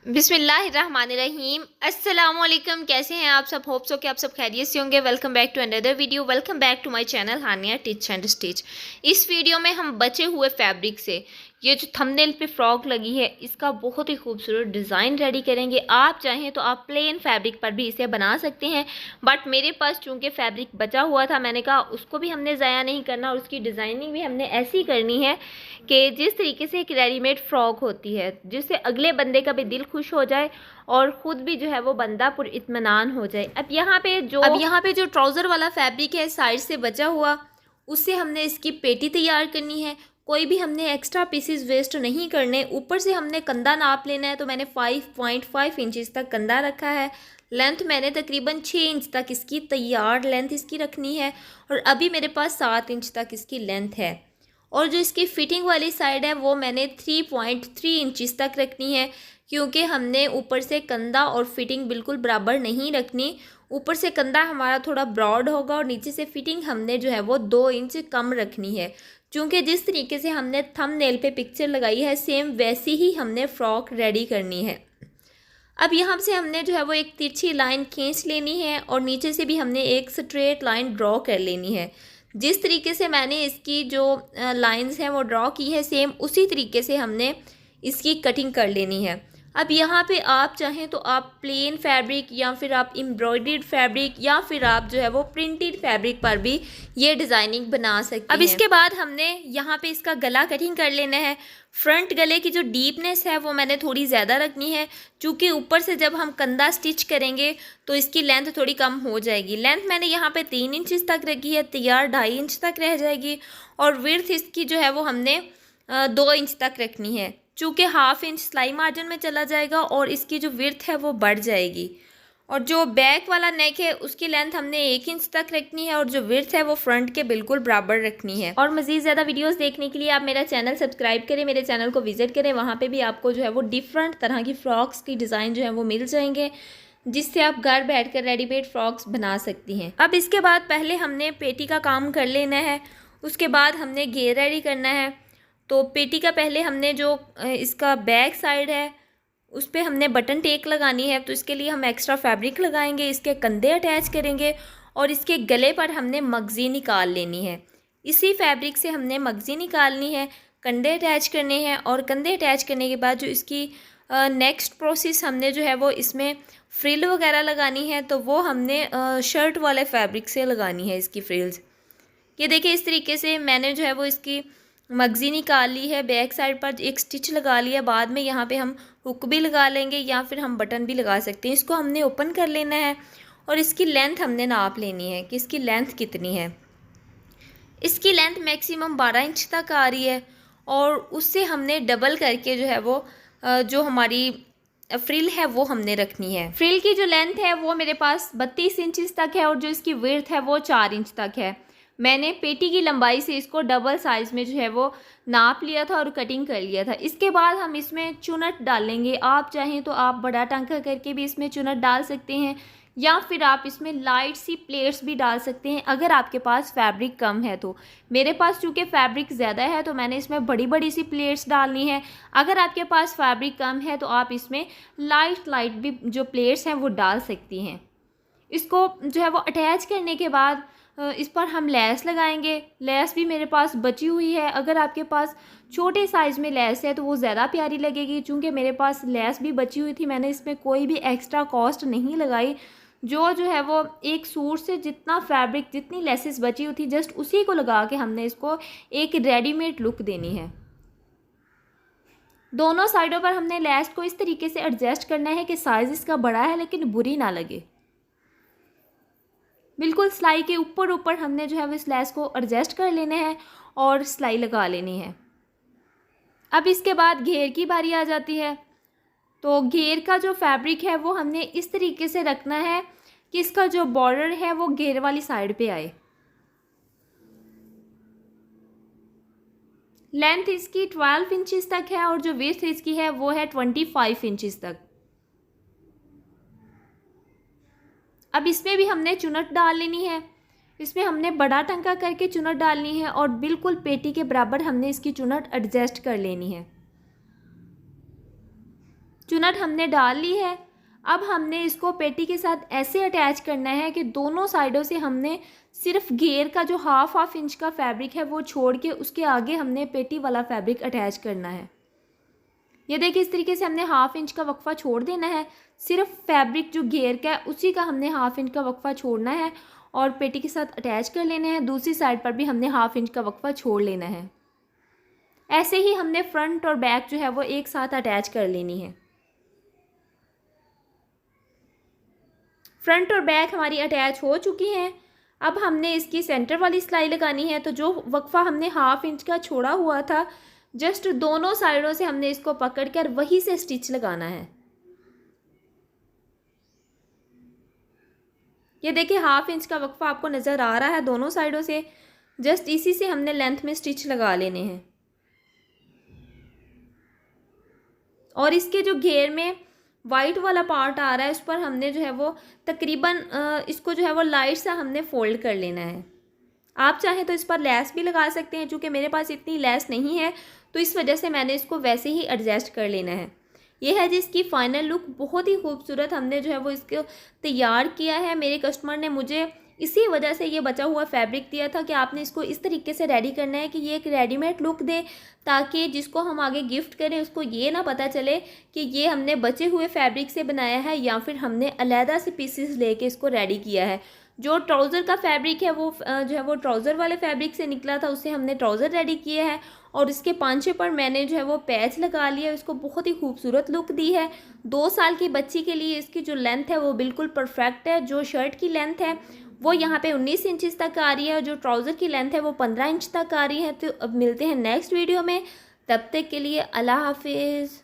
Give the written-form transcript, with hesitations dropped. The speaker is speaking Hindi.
बिस्मिल्लाहिर्रहमानिर्रहीम। अस्सलामुअलैकुम। कैसे हैं आप सब? होप सो कि आप सब खैरियत से होंगे। Welcome back to another video. Welcome back to my channel Hania teach and stitch. इस वीडियो में हम बचे हुए फैब्रिक से ये जो थंबनेल पे फ्रॉक लगी है इसका बहुत ही खूबसूरत डिज़ाइन रेडी करेंगे। आप चाहें तो आप प्लेन फैब्रिक पर भी इसे बना सकते हैं, बट मेरे पास चूँकि फैब्रिक बचा हुआ था मैंने कहा उसको भी हमने ज़ाया नहीं करना और उसकी डिज़ाइनिंग भी हमने ऐसी करनी है कि जिस तरीके से एक रेडीमेड फ्रॉक होती है जिससे अगले बंदे का भी दिल खुश हो जाए और ख़ुद भी जो है वो बंदा पुरइत्मीनान हो जाए। अब यहाँ पे जो ट्राउज़र वाला फैब्रिक है साइड से बचा हुआ, उससे हमने इसकी पेटी तैयार करनी है। कोई भी हमने एक्स्ट्रा पीसेस वेस्ट नहीं करने। ऊपर से हमने कंधा नाप लेना है, तो मैंने 5.5 इंचज़ तक कंधा रखा है। लेंथ मैंने तकरीबन 6 इंच तक इसकी तैयार लेंथ इसकी रखनी है और अभी मेरे पास 7 इंच तक इसकी लेंथ है। और जो इसकी फिटिंग वाली साइड है वो मैंने 3.3 इंचज़ तक रखनी है, क्योंकि हमने ऊपर से कंधा और फिटिंग बिल्कुल बराबर नहीं रखनी। ऊपर से कंधा हमारा थोड़ा ब्रॉड होगा और नीचे से फिटिंग हमने जो है वो 2 इंच कम रखनी है। क्योंकि जिस तरीके से हमने थंबनेल पे पिक्चर लगाई है सेम वैसी ही हमने फ़्रॉक रेडी करनी है। अब यहाँ से हमने जो है वो एक तिरछी लाइन खींच लेनी है और नीचे से भी हमने एक स्ट्रेट लाइन ड्रॉ कर लेनी है। जिस तरीके से मैंने इसकी जो लाइंस हैं वो ड्रॉ की है सेम उसी तरीके से हमने इसकी कटिंग कर लेनी है। अब यहाँ पे आप चाहें तो आप प्लेन फैब्रिक या फिर आप एम्ब्रॉयडर्ड फैब्रिक या फिर आप जो है वो प्रिंटेड फैब्रिक पर भी ये डिज़ाइनिंग बना सकते हैं। अब इसके बाद हमने यहाँ पे इसका गला कटिंग कर लेना है। फ्रंट गले की जो डीपनेस है वो मैंने थोड़ी ज़्यादा रखनी है, क्योंकि ऊपर से जब हम कंधा स्टिच करेंगे तो इसकी लेंथ थोड़ी कम हो जाएगी। लेंथ मैंने यहाँ पे 3 इंच तक रखी है, तैयार 2.5 इंच तक रह जाएगी। और विड्थ इसकी जो है वो हमने 2 इंच तक रखनी है, चूँकि 1/2 इंच सिलाई मार्जिन में चला जाएगा और इसकी जो विड्थ है वो बढ़ जाएगी। और जो बैक वाला नेक है उसकी लेंथ हमने 1 इंच तक रखनी है और जो विड्थ है वो फ्रंट के बिल्कुल बराबर रखनी है। और मज़ीद ज़्यादा वीडियोस देखने के लिए आप मेरा चैनल सब्सक्राइब करें, मेरे चैनल को विजिट करें। वहाँ पे भी आपको जो है वो डिफरेंट तरह की फ़्रॉक्स की डिज़ाइन जो है वो मिल जाएंगे, जिससे आप घर बैठकर रेडीमेड फ़्रॉक्स बना सकती हैं। अब इसके बाद पहले हमने पेटी का काम कर लेना है, उसके बाद हमने घेर रेडी करना है। तो पेटी का पहले हमने जो इसका बैक साइड है उस पर हमने बटन टेक लगानी है, तो इसके लिए हम एक्स्ट्रा फैब्रिक लगाएंगे, इसके कंधे अटैच करेंगे और इसके गले पर हमने मगज़ी निकाल लेनी है। इसी फैब्रिक से हमने मगज़ी निकालनी है, कंधे अटैच करने हैं और कंधे अटैच करने के बाद जो इसकी नेक्स्ट प्रोसेस हमने जो है वो इसमें फ्रिल वगैरह लगानी है, तो वो हमने शर्ट वाले फैब्रिक से लगानी है इसकी फ्रिल्स। ये देखिए इस तरीके से मैंने जो है वो इसकी मगज़ी निकाल ली है, बैक साइड पर एक स्टिच लगा लिया। बाद में यहाँ पे हम हुक भी लगा लेंगे या फिर हम बटन भी लगा सकते हैं। इसको हमने ओपन कर लेना है और इसकी लेंथ हमने नाप लेनी है कि इसकी लेंथ कितनी है। इसकी लेंथ मैक्सिमम 12 इंच तक आ रही है और उससे हमने डबल करके जो है वो जो हमारी फ्रिल है वो हमने रखनी है। फ्रिल की जो लेंथ है वो मेरे पास 32 इंच तक है और जो इसकी विड्थ है वो 4 इंच तक है। मैंने पेटी की लंबाई से इसको डबल साइज़ में जो है वो नाप लिया था और कटिंग कर लिया था। इसके बाद हम इसमें चुनट डालेंगे। आप चाहें तो आप बड़ा टांका करके भी इसमें चुनट डाल सकते हैं या फिर आप इसमें लाइट सी प्लेट्स भी डाल सकते हैं अगर आपके पास फैब्रिक कम है तो। मेरे पास चूँकि फैब्रिक ज़्यादा है तो मैंने इसमें बड़ी बड़ी सी प्लेट्स डालनी है। अगर आपके पास फैब्रिक कम है तो आप इसमें लाइट भी जो प्लेट्स हैं वो डाल सकती हैं। इसको जो है वो अटैच करने के बाद इस पर हम लेस लगाएंगे। लेस भी मेरे पास बची हुई है। अगर आपके पास छोटे साइज़ में लेस है तो वो ज़्यादा प्यारी लगेगी। चूँकि मेरे पास लेस भी बची हुई थी, मैंने इसमें कोई भी एक्स्ट्रा कॉस्ट नहीं लगाई। जो है वो एक सूट से जितना फैब्रिक जितनी लेसेस बची हुई थी जस्ट उसी को लगा के हमने इसको एक रेडीमेड लुक देनी है। दोनों साइडों पर हमने लेस को इस तरीके से एडजस्ट करना है कि साइज़ इसका बड़ा है लेकिन बुरी ना लगे। बिल्कुल सिलाई के ऊपर हमने जो है वो इस लेस को एडजस्ट कर लेना है और सिलाई लगा लेनी है। अब इसके बाद घेर की बारी आ जाती है। तो घेर का जो फैब्रिक है वो हमने इस तरीके से रखना है कि इसका जो बॉर्डर है वो घेर वाली साइड पे आए। लेंथ इसकी 12 इंचज़ तक है और जो विड्थ इसकी है वो है 25 इंचज़ तक। अब इसमें भी हमने चुनट डाल लेनी है। इसमें हमने बड़ा टंका करके चुनट डालनी है और बिल्कुल पेटी के बराबर हमने इसकी चुनट एडजस्ट कर लेनी है। चुनट हमने डाल ली है। अब हमने इसको पेटी के साथ ऐसे अटैच करना है कि दोनों साइडों से हमने सिर्फ घेर का जो हाफ इंच का फैब्रिक है वो छोड़ के उसके आगे हमने पेटी वाला फैब्रिक अटैच करना है। ये देखिए इस तरीके से हमने हाफ इंच का वक्फा छोड़ देना है। सिर्फ फैब्रिक जो घेर का है उसी का हमने हाफ इंच का वक्फा छोड़ना है और पेटी के साथ अटैच कर लेने हैं। दूसरी साइड पर भी हमने हाफ इंच का वक्फा छोड़ लेना है। ऐसे ही हमने फ्रंट और बैक जो है वो एक साथ अटैच कर लेनी है। फ्रंट और बैक हमारी अटैच हो चुकी हैं। अब हमने इसकी सेंटर वाली सिलाई लगानी है। तो जो वक्फा हमने हाफ इंच का छोड़ा हुआ था, जस्ट दोनों साइडों से हमने इसको पकड़कर वहीं से स्टिच लगाना है। ये देखिए हाफ इंच का वक्फा आपको नज़र आ रहा है दोनों साइडों से, जस्ट इसी से हमने लेंथ में स्टिच लगा लेने हैं। और इसके जो घेर में वाइट वाला पार्ट आ रहा है उस पर हमने जो है वो तकरीबन इसको जो है वो लाइट सा हमने फोल्ड कर लेना है। आप चाहें तो इस पर लेस भी लगा सकते हैं, चूँकि मेरे पास इतनी लेस नहीं है तो इस वजह से मैंने इसको वैसे ही एडजस्ट कर लेना है। यह है जिसकी फ़ाइनल लुक, बहुत ही खूबसूरत हमने जो है वो इसको तैयार किया है। मेरे कस्टमर ने मुझे इसी वजह से ये बचा हुआ फैब्रिक दिया था कि आपने इसको इस तरीके से रेडी करना है कि ये एक रेडीमेड लुक दे, ताकि जिसको हम आगे गिफ्ट करें उसको ये ना पता चले कि ये हमने बचे हुए फैब्रिक से बनाया है या फिर हमने अलहदा से पीसेस लेके इसको रेडी किया है। जो ट्राउज़र का फैब्रिक है वो जो है वो ट्राउज़र वाले फैब्रिक से निकला था, उससे हमने ट्राउज़र रेडी किया है और इसके पांचे पर मैंने जो है वो पैच लगा लिया, इसको बहुत ही खूबसूरत लुक दी है। 2 साल की बच्ची के लिए इसकी जो लेंथ है वो बिल्कुल परफेक्ट है। जो शर्ट की लेंथ है वो यहाँ पे 19 इंचज़ तक आ रही है और जो ट्राउज़र की लेंथ है वो 15 इंच तक आ रही है। तो अब मिलते हैं नेक्स्ट वीडियो में, तब तक के लिए अल्लाह हाफिज़।